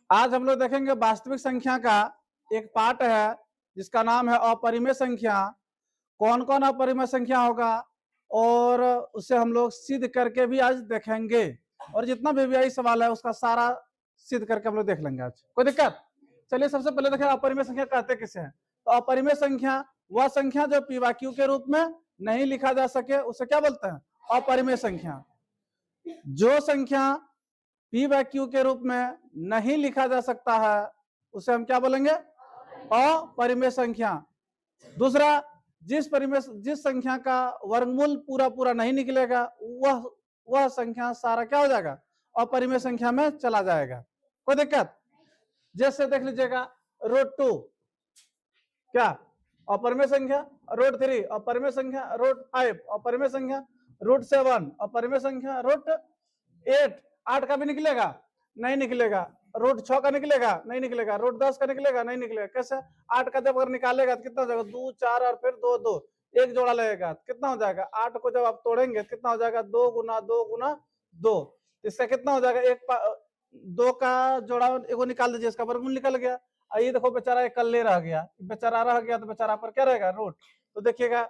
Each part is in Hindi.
आज हम लोग देखेंगे वास्तविक संख्या का एक पार्ट है जिसका नाम है अपरिमेय संख्या। कौन कौन अपरिमेय संख्या होगा और उसे हम लोग सिद्ध करके भी आज देखेंगे, और जितना भी वीआई सवाल है उसका सारा सिद्ध करके हम लोग देख लेंगे आज। कोई दिक्कत? चलिए सबसे पहले देखें अपरिमेय संख्या कहते किसे हैं। तो अपरिमेय संख्या वह संख्या जो पी व क्यू के रूप में नहीं लिखा जा सके उसे क्या बोलते हैं? अपरिमेय संख्या। जो संख्या पी व क्यू के रूप में नहीं लिखा जा सकता है उसे हम क्या बोलेंगे? अपरिमेय संख्या। दूसरा, जिस संख्या का वर्गमूल पूरा पूरा नहीं निकलेगा वह संख्या सारा क्या हो जाएगा? अपरिमेय संख्या में चला जाएगा। कोई दिक्कत? जैसे देख लीजिएगा √2 क्या अपरिमेय संख्या, √3 अपरिमेय संख्या, √5 अपरिमेय संख्या, √7 अपरिमेय संख्या, √8 8 का भी निकलेगा? नहीं निकलेगा। √6 का निकलेगा? नहीं निकलेगा। √10 का निकलेगा? नहीं निकलेगा। कैसे? 8 का जब अगर निकालेगा तो कितना हो जाएगा? 2 4 और फिर 2 2 एक जोड़ा लगेगा, कितना हो जाएगा? 8 को जब आप तोड़ेंगे कितना हो जाएगा? 2 गुना 2 गुना 2। इसका कितना हो जाएगा? 2 का जोड़ा एगो निकाल दीजिए, इसका वर्गमूल निकल गया। ये देखो बेचारा इकल्ले रह गया, बेचारा रह गया तो बेचारा पर क्या रहेगा? रूट। तो देखिएगा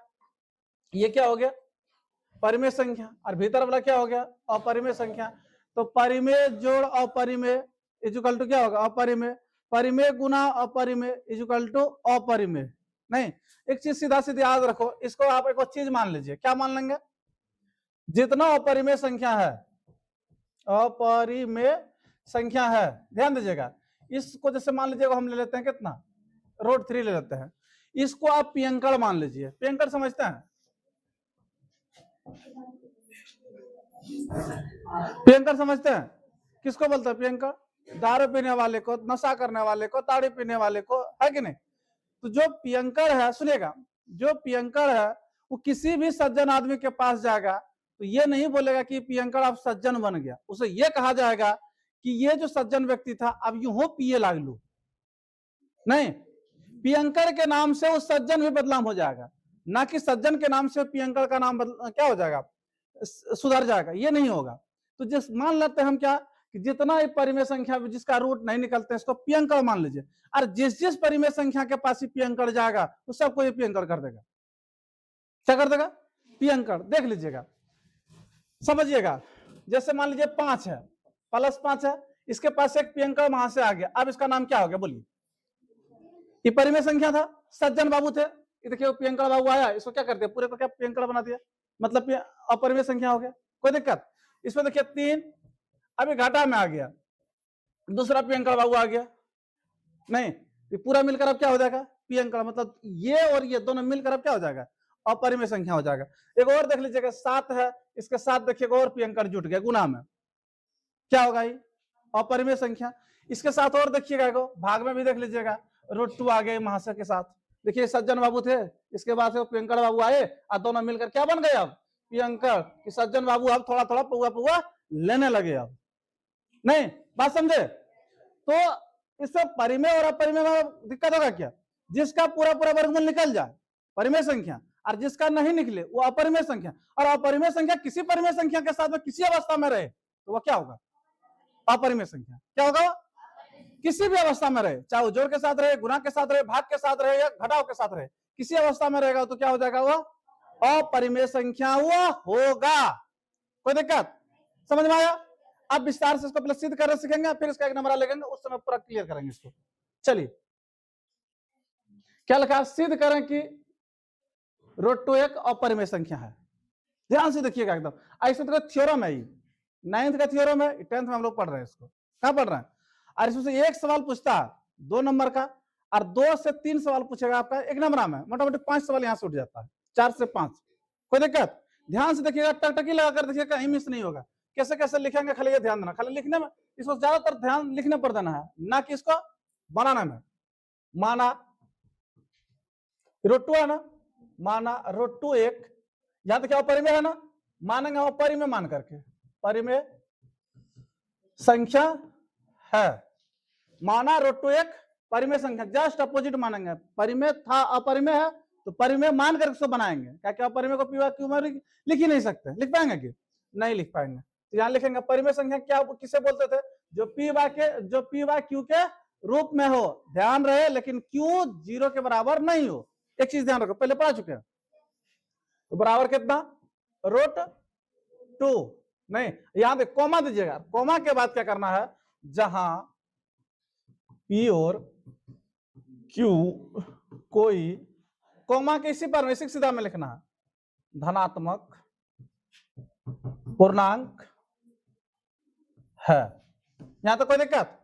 ये क्या हो गया? परिमेय संख्या। और भीतर वाला क्या हो गया? अपरिमेय संख्या। तो परिमेय जोड़ अपरिमेय इक्वल टू क्या होगा? अपरिमेय। परिमेय गुना अपरिमेय इक्वल टू अपरिमेय। नहीं, एक चीज सीधा सीधी याद रखो, इसको आप एक चीज मान लीजिए। क्या मान लेंगे? जितना अपरिमेय संख्या है, अपरिमेय संख्या है, ध्यान दीजिएगा, इसको जैसे मान लीजिएगा हम ले लेते हैं कितना? √3 ले लेते हैं। इसको आप पियंकड़ मान लीजिए। पियंकड़ समझते हैं? पियंकड़ समझते हैं? किसको बोलते हैं पियंकड़? दारू पीने वाले को, नशा करने वाले को, ताड़ी पीने वाले को, है कि नहीं? तो जो पियंकड़ है, सुनिएगा, जो पियंकड़ है वो किसी भी सज्जन आदमी के पास जाएगा तो ये नहीं बोलेगा कि पियंकड़ अब सज्जन बन गया। उसे ये कहा जाएगा कि ये जो सज्जन व्यक्ति था अब यूं पिए लागलू। नहीं, पियंकड़ के नाम से उस सज्जन भी बदनाम हो जाएगा, ना कि सज्जन के नाम से पियंकड़ का नाम क्या हो जाएगा? सुधर जाएगा। ये नहीं होगा। तो जिस मान लेते हैं हम क्या कि जितना परिमेय संख्या जिसका रूट नहीं निकलते इसको पियंकड़ मान लीजिए, और जिस परिमेय संख्या के पास ही पियंकड़ जाएगा वो सबको ये पियंकड़ कर देगा। क्या कर देगा? पियंकड़। देख लीजिएगा, समझिएगा। जैसे मान लीजिए 5 है, +5 है, इसके पास एक पियंकड़ वहां से आ गया, अब इसका नाम क्या हो गया? बोलिए। ये परिमेय संख्या था, सज्जन बाबू थे, ये देखिए पियंकड़ बाबू आया, इसको क्या कर दिया? पूरे को क्या पियंकड़ बना दिया, मतलब अपरिमेय संख्या हो गया। कोई दिक्कत? इसमें देखिए 3 अभी घाटा में आ गया, दूसरा पियंकड़ बाबू आ गया। नहीं, ये पूरा मिलकर अब क्या हो जाएगा? पियंकड़। मतलब ये और ये दोनों मिलकर अब क्या हो जाएगा? अपरिमेय संख्या हो जाएगा। एक और देख लीजिएगा 7 है, इसके साथ देखिएगा और पियंकड़ जुट गया गुना में, क्या होगा? ये अपरिमेय संख्या। इसके साथ और देखिएगा भाग में भी देख लीजिएगा, √2 आ गए महाशय के साथ। देखिए सज्जन बाबू थे, इसके बाद से पियंकड़ बाबू आए और दोनों मिलकर क्या बन गए? अब पियंकड़। कि सज्जन बाबू अब थोड़ा थोड़ा पुआ पुआ लेने लगे। अब नहीं, बात समझे? तो इससे परिमेय और अपरिमेय में दिक्कत होगा क्या? जिसका पूरा पूरा वर्गमूल निकल जाए परिमेय संख्या, और जिसका नहीं निकले वो अपरिमेय संख्या। और अपरिमेय संख्या किसी परिमेय संख्या के साथ में किसी अवस्था में रहे तो वह क्या होगा? अपरिमेय संख्या। क्या होगा? किसी भी अवस्था में रहे, चाहे वो जोड़ के साथ रहे, गुणा के साथ रहे, भाग के साथ रहे या घटाव के साथ रहे, किसी अवस्था में रहेगा तो क्या हो जाएगा? वह अपरिमेय संख्या हुआ होगा। कोई दिक्कत? समझ में आया? आप विस्तार से इसको सिद्ध करना सीखेंगे, फिर इसका एक नंबर लेंगे, उस समय पूरा क्लियर करेंगे इसको। चलिए, क्या लिखा? सिद्ध करें कि √2 एक अपरिमेय संख्या है। ध्यान से देखिएगा एकदम। ऐसे तो थ्योरम है, 9th का थ्योरम है, 10th में हम लोग पढ़ रहे हैं इसको। कहां पढ़ रहे हैं? और इसमें से एक सवाल पूछता है 2 नंबर का, और 2 से 3 सवाल पूछेगा आपका 1 नंबर में। मोटा मोटी 5 सवाल यहां से उठ जाता है, 4 से 5। कोई दिक्कत? ध्यान से देखिएगा, टकटकी लगाकर देखिएगा, कहीं मिस नहीं होगा। कैसे कैसे लिखेंगे खाली ये ध्यान देना, खाली लिखने में इसको ज्यादातर ध्यान लिखने पर देना है, ना कि इसको बनाने में। माना √2 है ना, माना √2 एक, यहां तक क्या परिमेय है ना, मानेंगे वो परिमेय मान करके, परिमेय संख्या है। माना √2 एक परिमेय संख्या, जस्ट अपोजिट मानेंगे। परिमेय था अपरिमेय है तो परिमेय मान करके उसको बनाएंगे। क्या क्या परिमेय को पी क्यू में लिख ही नहीं सकते? लिख पाएंगे कि नहीं लिख पाएंगे? तो यहां लिखेंगे परिमेय संख्या क्या किसे बोलते थे? जो P बाय Q के रूप में हो, ध्यान रहे, लेकिन Q 0 के बराबर नहीं हो। एक चीज ध्यान रखो, पहले पढ़ा चुके हैं। तो बराबर कितना, √2। नहीं, यहां पे कॉमा दीजिएगा, कॉमा के बाद क्या करना है, जहां P और Q कोई, कॉमा के इसी पर इसी सीधा में लिखना है, धनात्मक पूर्णांक है। यहां तो कोई दिक्कत,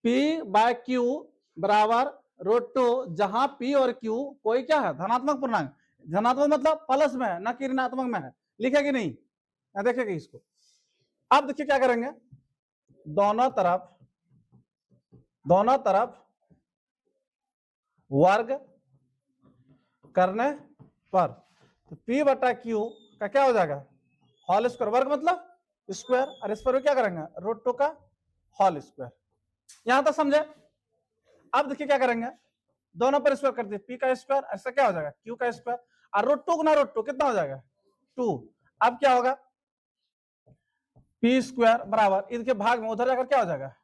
P बाय Q बराबर √2, जहां P और Q कोई क्या है, धनात्मक पूर्णांक। धनात्मक मतलब प्लस में है, ना कि ऋणात्मक में है, लिखेगी नहीं, देखेगी इसको। अब देखिए क्या करेंगे, दोनों तरफ वर्ग करने पर तो P बटा Q का क्या हो जाएगा, होल स्क्वायर, वर्ग मतलब स्क्वायर, और इस पर क्या करेंगे, √2 का होल स्क्वायर। यहां तक समझे। अब देखिए क्या करेंगे, दोनों पर स्क्वायर कर दिए, P का स्क्वायर, ऐसा क्या हो जाएगा, Q का स्क्वायर, और √2 गुना √2 कितना हो जाएगा, 2। अब क्या होगा, P स्क्वायर बराबर इनके भाग में उधर जाकर क्या हो जाएगा,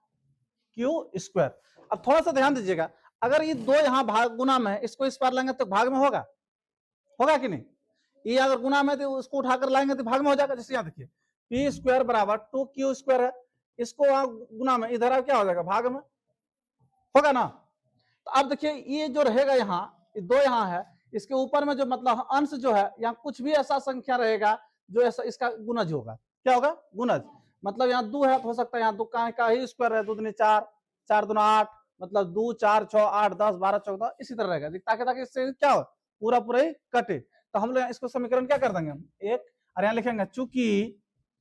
Q स्क्वायर। अब थोड़ा सा ध्यान दीजिएगा, अगर ये दो यहाँ भाग गुना में है, इसको इस पार लाएंगे तो भाग में होगा कि नहीं, ये अगर गुना में तो उसको उठाकर लाएंगे तो भाग में हो जाएगा। जैसे यहाँ देखिए, P स्क्वायर बराबर 2Q स्क्वायर है, इसको वहां गुना में, इधर क्या हो जाएगा, भाग में होगा ना। तो अब देखिए ये जो रहेगा यहाँ, ये दो यहाँ है, इसके ऊपर में जो मतलब अंश जो है, यहाँ कुछ भी ऐसा संख्या रहेगा जो ऐसा इसका गुणज होगा, क्या होगा, गुणज। मतलब यहाँ 2 है तो हो सकता है यहाँ 2 का ही स्क्वायर है, 2 दूनी 4, 4 दूना 8, मतलब 2 4 6 8 10 12 14 इसी तरह रहेगा, ताकि इससे क्या हो, पूरा ही कटे। तो हम लोग इसको समीकरण क्या कर देंगे, एक, और यहाँ लिखेंगे चूंकि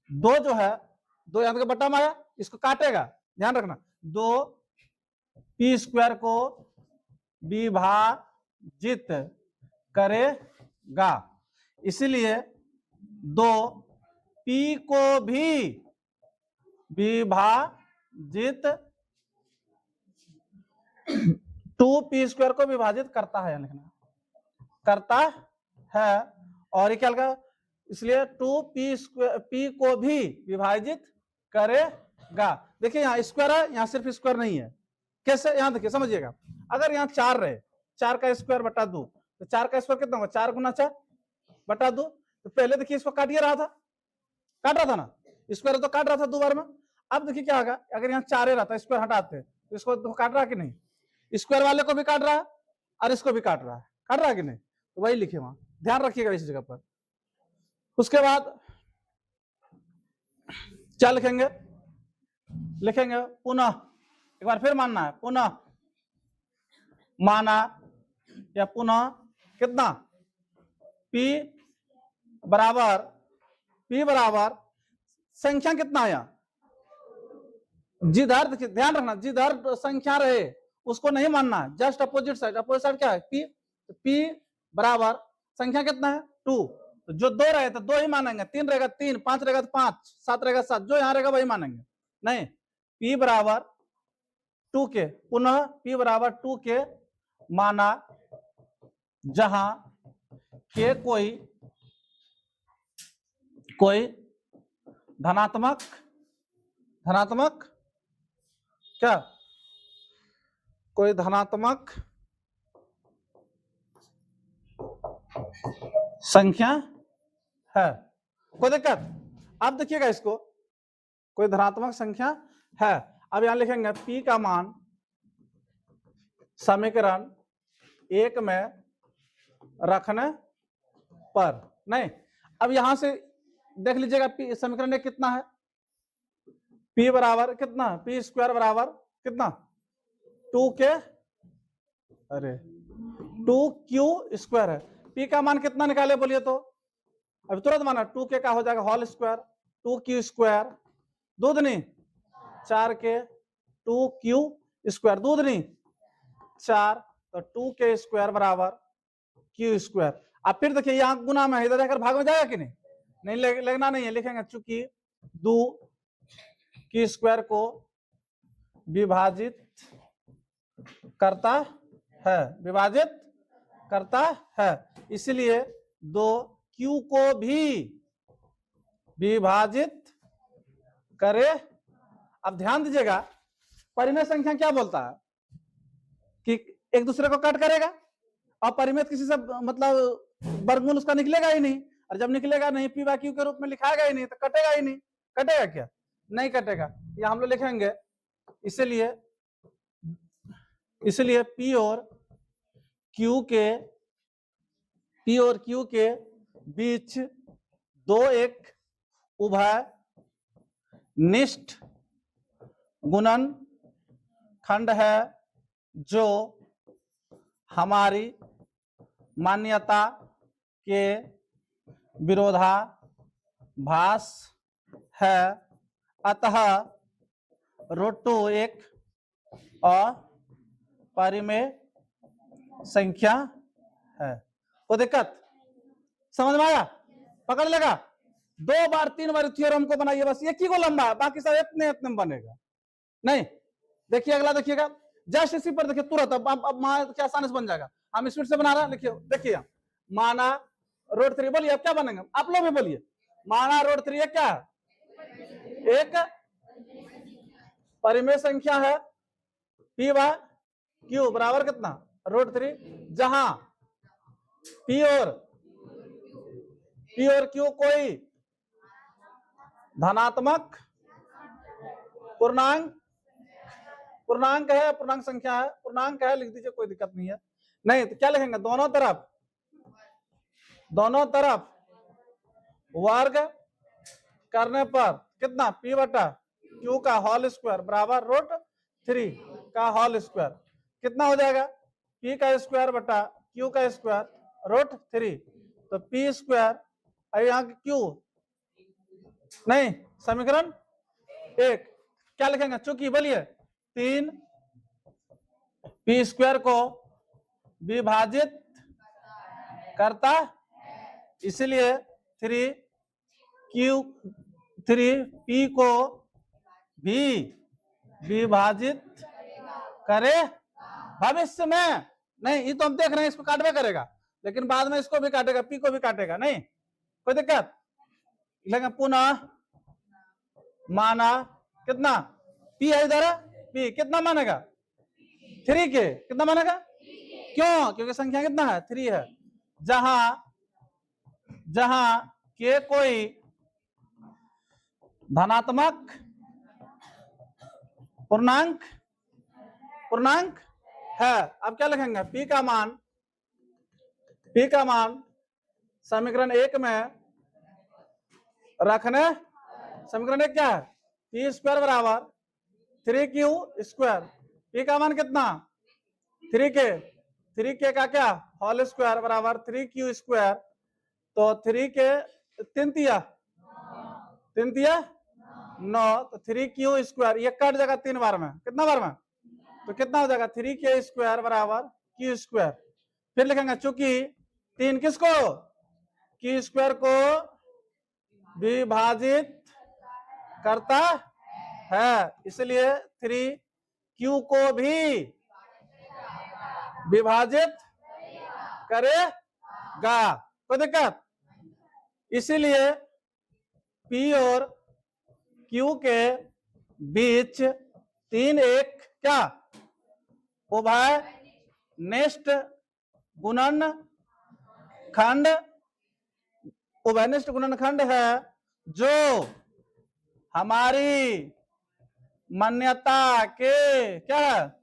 दो जो है, दो यहाँ बट्टा में आया, इसको काटेगा, ध्यान रखना, 2 P स्क्वायर को विभाजित करेगा, इसलिए 2 P को भी विभाजित 2P स्क्वायर को विभाजित करता है, लिखना करता है, और क्या लगा, इसलिए 2P स्क्वायर, P को भी विभाजित करेगा। देखिए यहाँ स्क्वायर है, यहाँ सिर्फ स्क्वायर नहीं है, कैसे, यहाँ देखिए समझिएगा, अगर यहाँ 4 रहे, 4 का स्क्वायर बटा 2, तो 4 का स्क्वायर कितना होगा, 4 गुना 4 बटा 2। तो पहले देखिए इसको काट रहा था, काट रहा था ना, स्क्वायर तो काट रहा था 2 बार में। अब देखिए क्या होगा, अगर यहाँ 4 रहता, स्क्वायर हटाते तो इसको तो काट रहा कि नहीं, स्क्वायर वाले को भी काट रहा है और इसको भी काट रहा है कि नहीं, तो वही लिखे वहां, ध्यान रखिएगा इस जगह पर। उसके बाद क्या लिखेंगे, पुनः, एक बार फिर मानना है, पुनः माना या पुनः कितना, P बराबर संख्या कितना आया, जिधर, देखिए ध्यान रखना, जिधर संख्या रहे उसको नहीं मानना है, जस्ट अपोजिट साइड क्या है, P बराबर संख्या कितना है, 2। तो जो 2 रहे तो 2 ही मानेंगे, 3 रहेगा 3, 5 रहेगा तो 5, 7 रहेगा 7, जो यहाँ रहेगा वही मानेंगे। नहीं, P बराबर 2 के, पुनः P बराबर 2 के माना जहां के कोई धनात्मक क्या, कोई धनात्मक संख्या है, कोई दिक्कत। अब देखिएगा इसको, कोई धनात्मक संख्या है। अब यहां लिखेंगे P का मान समीकरण 1 में रखने पर, नहीं, अब यहां से देख लीजिएगा P समीकरण 1 कितना है, P बराबर कितना, P स्क्वायर बराबर कितना, 2 के, अरे 2Q स्क्वायर है, P का मान कितना निकाले बोलिए तो, अब तुरंत माना 2 के का हो जाएगा होल स्क्वायर, 2Q स्क्वायर, दूधनी 4 के 2Q स्क्वायर, दूधनी 4, तो 2 के स्क्वायर बराबर Q स्क्वायर। अब फिर देखिए यहाँ गुना में, इधर जाकर भाग में जाएगा कि नहीं लगना नहीं है, लिखेंगे चूंकि 2 Q स्क्वायर को विभाजित करता है, इसलिए 2Q को भी विभाजित करे। अब ध्यान दीजिएगा, परिमेय संख्या क्या बोलता है कि एक दूसरे को कट करेगा, और परिमेय किसी से मतलब वर्गमूल उसका निकलेगा ही नहीं, और जब निकलेगा नहीं पी बाय क्यू के रूप में लिखाएगा ही नहीं, तो कटेगा ही नहीं। कटेगा क्या? नहीं कटेगा। ये हम लोग लिखेंगे, इसलिए पी और क्यू के बीच दो एक उभय निष्ठ गुणन खंड है जो हमारी मान्यता के विरोधाभास है, अतः √2 एक अपरिमेय संख्या है। कोई दिक्कत? समझ में आया? पकड़ लेगा। 2 बार 3 बार थ्योरम को बनाइए, बस एक ही को लंबा है, बाकी सब इतने इतने में बनेगा नहीं। देखिए अगला, देखिएगा जस्ट इसी पर देखिए तुरंत, अब क्या आसानी से बन जाएगा। हम स्पीड से बना रहे हैं, लिखिए देखिए, माना √3, बोलिए अब क्या बनेगा, आप लोग भी बोलिए। माना √3 क्या है? एक परिमेय संख्या है, पी बाय क्यू बराबर कितना? √3, जहां पी और क्यू कोई धनात्मक पूर्णांक है, पूर्णांक संख्या है, पूर्णांक है लिख दीजिए, कोई दिक्कत नहीं है। नहीं तो क्या लिखेंगे, दोनों तरफ वर्ग करने पर कितना? पी बटा क्यू का होल स्क्वायर बराबर √3 का होल स्क्वायर, कितना हो जाएगा? पी का स्क्वायर बटा क्यू का स्क्वायर √3, तो पी स्क्वायर, यहाँ क्यू नहीं, समीकरण 1 क्या लिखेंगे, चूंकि बोलिए 3 पी स्क्वायर को विभाजित करता, इसलिए 3 पी को भी विभाजित करे भविष्य में। नहीं, ये तो हम देख रहे हैं, इसको काटवे करेगा, लेकिन बाद में इसको भी काटेगा, पी को भी काटेगा, नहीं कोई दिक्कत। लेकिन पुनः माना कितना? पी है इधर, पी कितना मानेगा? 3 के कितना मानेगा? क्यों? क्योंकि संख्या कितना है? 3 है। जहां के कोई धनात्मक पूर्णांक है। अब क्या लिखेंगे? पी का मान समीकरण 1 में रखने, समीकरण 1 क्या है? पी स्क्वायर बराबर 3q स्क्वायर, पी का मान कितना? 3 के का क्या? होल स्क्वायर बराबर 3q स्क्वायर, तो 3 के 3 तिया 9, तो 3q स्क्वायर, ये कट जाएगा 3 बार में, कितना बार में? तो कितना हो जाएगा? 3k स्क्वायर बराबर q स्क्वायर। फिर लिखेंगे चूंकि 3 किसको? q स्क्वायर को विभाजित करता है, इसलिए 3q को भी विभाजित करेगा। कोई दिक्कत? इसीलिए P और Q के बीच 3 एक क्या? उभय निष्ठ गुणनखंड है, जो हमारी मान्यता के क्या है?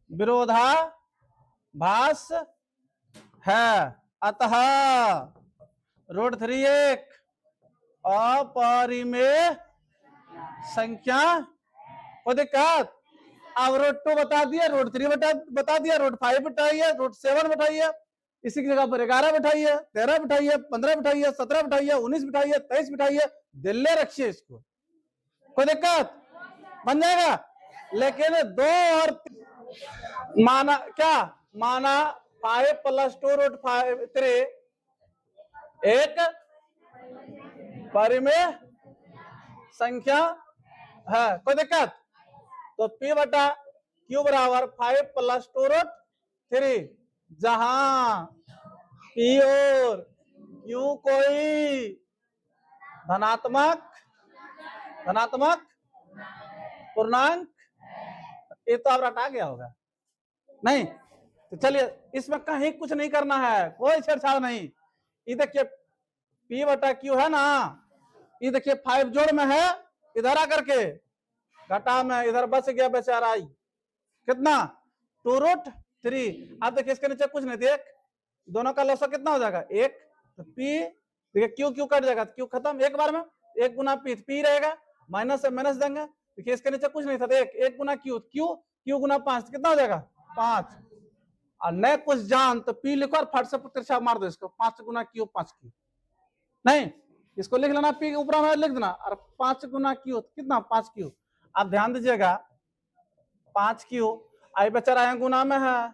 विरोधाभास है, अतः √3 एक अपरिमेय संख्या। कोई दिक्कत? अब √2 बता दिया, √3 बता दिया, √5 बताइए, √7 बताइए, इसी की जगह पर 11 बिठाइए, 13 बिठाइए, 15 बिठाइए, 17 बिठाइए, 19 बिठाइए, 23 बिठाइए, दिल्ली रखिए इसको, कोई दिक्कत? बन जाएगा। लेकिन 2 और माना क्या? माना 5 + 2 √3 एक परिमेय संख्या है, कोई दिक्कत? तो P बटा Q बराबर 5 + 2 √3, जहां P और Q कोई धनात्मक धनात्मक पूर्णांक, ये तो आप रटा गया होगा नहीं। तो चलिए इसमें कहीं कुछ नहीं करना है, कोई छेड़छाड़ नहीं। ये देखिए P बटा Q है ना, ये देखिए 5 जोड़ में है, इधर आकर के घटा में इधर बच गया बेचारा आई, कितना 2√3। अब देखिए इसके नीचे कुछ नहीं, देख दोनों का लौसा कितना हो जाएगा 1, तो P देखिए Q कट जाएगा, Q खत्म एक बार में, 1 गुना P रहेगा, माइनस से माइनस देंगे। देखिए इसके नीचे कुछ नहीं था, देख 1 गुना Q गुना 5 कितना हो जाएगा 5, और न कुछ जान तो P लिखो और फट से तिरछा मार दो इसको, 5 गुना Q 5 Q नहीं, इसको लिख लेना P ऊपर में लिख देना, और 5 गुना Q कितना 5 Q। आप ध्यान दीजिएगा 5 Q आई बेचारा है गुना में है,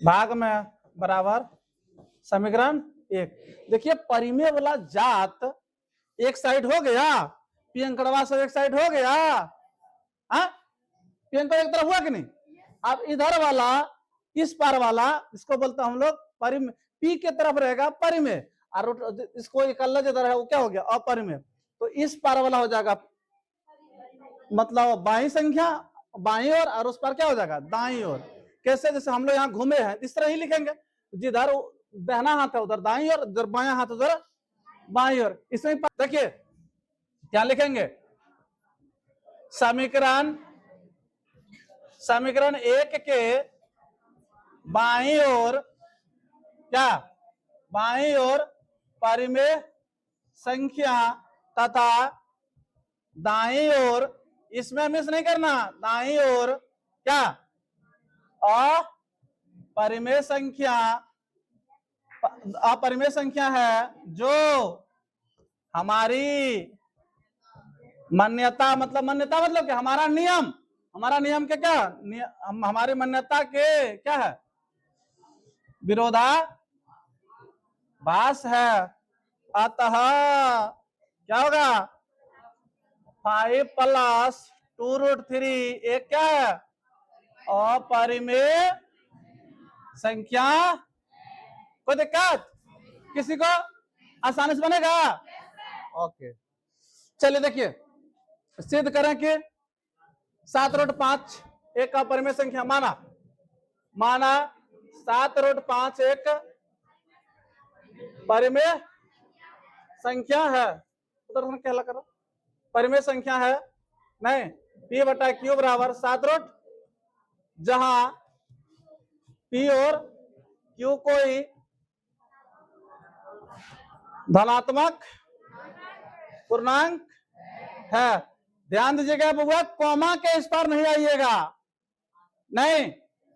भाग में बराबर समीकरण 1। देखिए परिमेय वाला जात एक साइड हो गया, P अंकड़वा सब एक साइड हो गया, P अंकड़ एक तरफ हुआ कि नहीं। अब इधर वाला इस पार वाला इसको बोलते हम लोग परिमेय, P के तरफ रहेगा परिमेय, और इसको इकल्ला जिधर है वो क्या हो गया अपरिमेय। तो इस पार वाला हो जाएगा मतलब बाई संख्या बाई और उस पार क्या हो जाएगा दाई ओर। कैसे, जैसे हम लोग यहाँ घूमे हैं इस तरह ही लिखेंगे, जिधर दाहिना हाथ है उधर दाई ओर, उधर बाया हाथ उधर बाई ओर। इसमें देखिए क्या लिखेंगे, समीकरण 1 के बाई ओर क्या, बाई ओर परिमेय संख्या तथा दाई ओर, इसमें मिस नहीं करना, दाई ओर क्या अपरिमेय संख्या, अपरिमेय संख्या है जो हमारी मान्यता, मतलब मान्यता मतलब क्या, हमारा नियम, हमारा नियम के क्या हमारी मान्यता के क्या है विरोधाभास है। अतः क्या होगा 5 + 2√3 एक क्या है अपरिमेय संख्या। कोई दिक्कत किसी को, आसानी से बनेगा ओके। चलिए देखिए सिद्ध करें कि 7√5 एक अपरिमेय संख्या, माना 7√5 एक परिमेय संख्या है, उधर क्या करो परिमेय संख्या है नहीं, P बटा Q बराबर 7√, जहां P और Q कोई धनात्मक पूर्णांक है। ध्यान दीजिएगा बबुआ, कॉमा के इस पर नहीं आइएगा, नहीं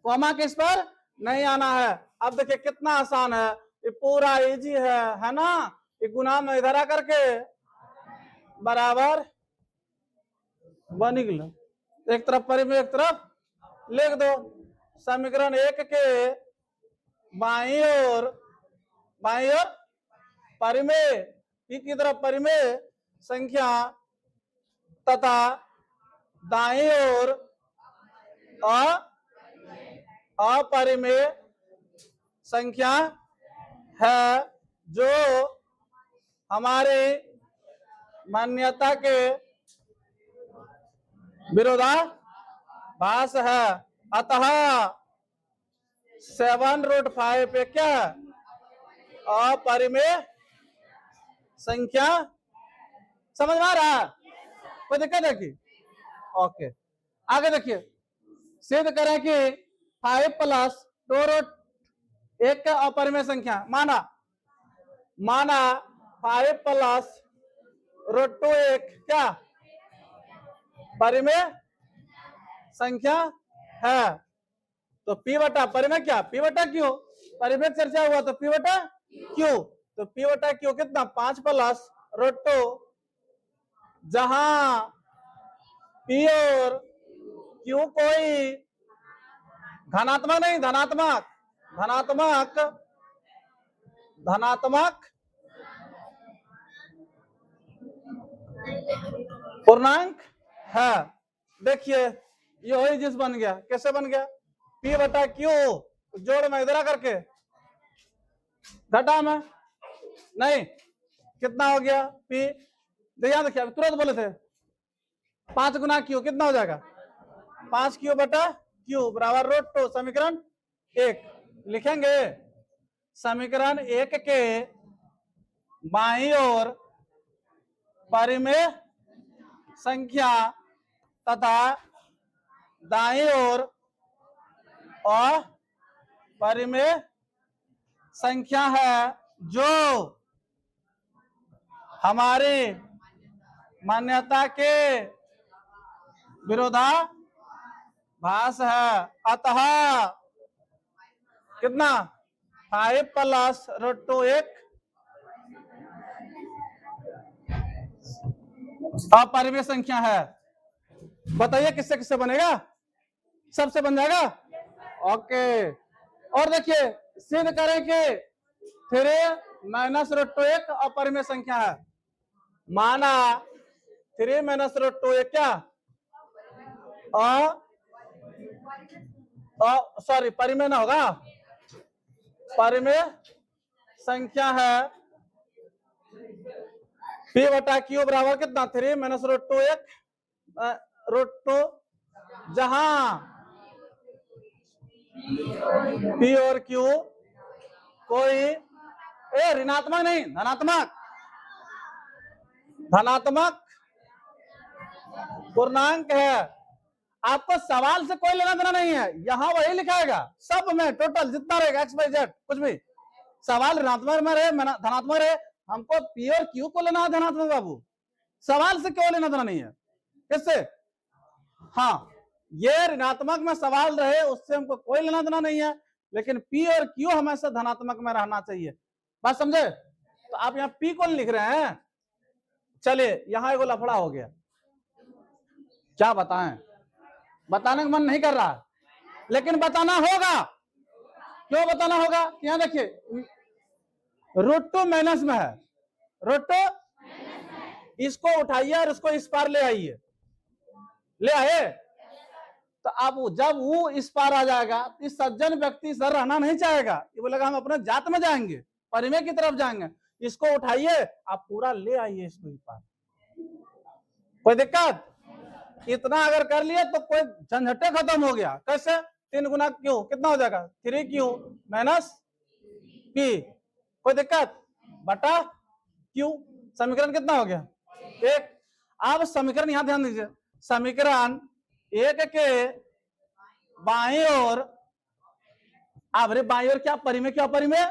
कॉमा के इस पर नहीं आना है। अब देखिए कितना आसान है, ये पूरा इजी है ना। ये गुना में इधर आकर के बराबर बन गया, एक तरफ परिमेय एक तरफ लिख दो। समीकरण 1 के बाई ओर परिमेय, P की तरफ परिमेय संख्या तथा दाई ओर अपरिमेय संख्या है जो हमारे मान्यता के विरोधाभास है। अतः 7√5 पे क्या अपरिमेय संख्या, समझ में आ रहा है, कोई दिक्कत है कि ओके। आगे देखिए सिद्ध करें कि 5 + 2√1 एक अपरिमेय संख्या, माना 5 + √2 क्या परिमेय संख्या है। तो P बटा परिमेय क्या P बटा Q, परिमेय चर्चा हुआ तो P बटा Q, तो P बटा Q कितना 5 + √2, जहां P और Q कोई धनात्मक नहीं धनात्मक पूर्णांक है। देखिए ये वही जिस बन गया, कैसे बन गया P बटा Q जोड़ में इधर करके घटा में नहीं, कितना हो गया P ध्यान रखिए, अभी तुरंत बोले थे 5 गुना क्यू कितना हो जाएगा 5 क्यू बटा क्यू बराबर रूट 2 समीकरण 1 लिखेंगे। समीकरण 1 के बाईं ओर परिमेय संख्या तथा दाईं ओर अपरिमेय संख्या है जो हमारी मान्यता के विरोधाभास है। अतः कितना 5 प्लस रूट 2 एक अपरिमेय संख्या है। बताइए किससे किससे बनेगा, सबसे बन जाएगा। ओके, और देखिए सिद्ध करें कि 3 माइनस रूट 2 एक अपरिमेय संख्या है। माना 3 माइनस रूट 2 एक क्या सॉरी परिमेय ना होगा, परिमेय संख्या है। पी बटा क्यू बराबर कितना 3 माइनस रूट 2 एक रूट 2, जहां पी और क्यू कोई ऋणात्मक नहीं धनात्मक पूर्णांक है। आपको सवाल से कोई लेना देना नहीं है, यहां वही लिखाएगा सब में टोटल जितना रहेगा एक्स वाई जेड कुछ भी। सवाल ऋणात्मक में रहे धनात्मक रहे, हमको पी और क्यू को लेना है धनात्मक बाबू, सवाल से क्यों लेना देना नहीं है किससे। हाँ, ये ऋणात्मक में सवाल रहे उससे हमको कोई लेना देना नहीं है, लेकिन पी और क्यू हमेशा धनात्मक में रहना चाहिए। बात समझे। तो आप यहाँ पी कौन लिख रहे हैं। चलिए यहाँ एक लफड़ा हो गया, क्या बताएं, बताने का मन नहीं कर रहा लेकिन बताना होगा। क्यों बताना होगा, यहाँ देखिए रूट 2 माइनस में है, रूट 2 इसको उठाइए और इसको इस पार ले आइए, ले आए। तो अब जब वो इस पार आ जाएगा तो इस सज्जन व्यक्ति सर रहना नहीं चाहेगा, ये बोलेगा हम अपने जात में जाएंगे, परिमेय की तरफ जाएंगे। इसको उठाइए आप पूरा ले आइए इसको इस पार, कोई दिक्कत। इतना अगर कर लिए तो कोई झंझटे खत्म हो गया। कैसे 3 गुना क्यू कितना हो जाएगा 3 क्यू माइनस पी, कोई दिक्कत बटा क्यू। समीकरण कितना हो गया 1। अब समीकरण यहां ध्यान दीजिए, समीकरण 1 के बाईं ओर, अब रे बाईं ओर क्या परिमेय क्या अपरिमेय।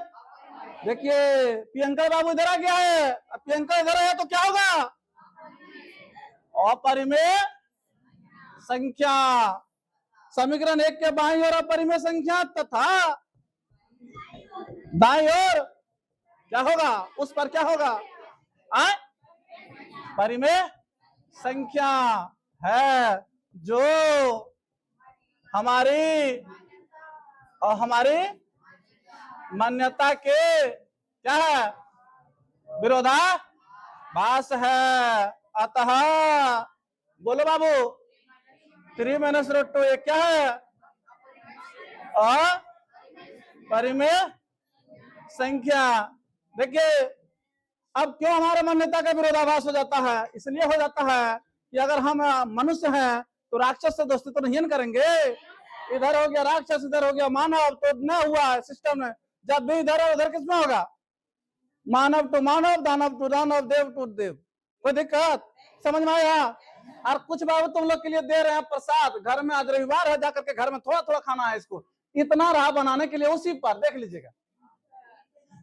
देखिए प्रियंका बाबू इधर आ गया है, प्रियंका इधर है तो क्या होगा अपरिमेय संख्या। समीकरण 1 के बाईं ओर अपरिमेय संख्या तथा दाईं ओर क्या होगा, उस पर क्या होगा परिमेय संख्या है जो हमारी मान्यता के क्या है विरोधाभास है। अतः बोलो बाबू 3 माइनस रूट 2 एक क्या है परिमेय संख्या। देखिए अब क्यों हमारे मान्यता का विरोधाभास हो जाता है, इसलिए हो जाता है कि अगर हम मनुष्य हैं तो राक्षस से दोस्ती तो नहीं करेंगे। इधर हो गया राक्षस, इधर हो गया मानव, तो न हुआ है सिस्टम में। जब भी इधर है उधर किसमें होगा मानव टू मानव, दानव टू दानव, देव टू देव। कोई दिक्कत समझ में आया। और कुछ बाबू तुम लोग के लिए दे रहे हैं प्रसाद, घर में आज रविवार है, जाकर के घर में थोड़ा थोड़ा खाना है, इसको इतना रहा बनाने के लिए उसी पर देख लीजिएगा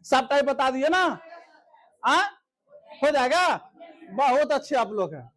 सब टाइप बता दिए ना, हो जाएगा। बहुत अच्छे आप लोग हैं।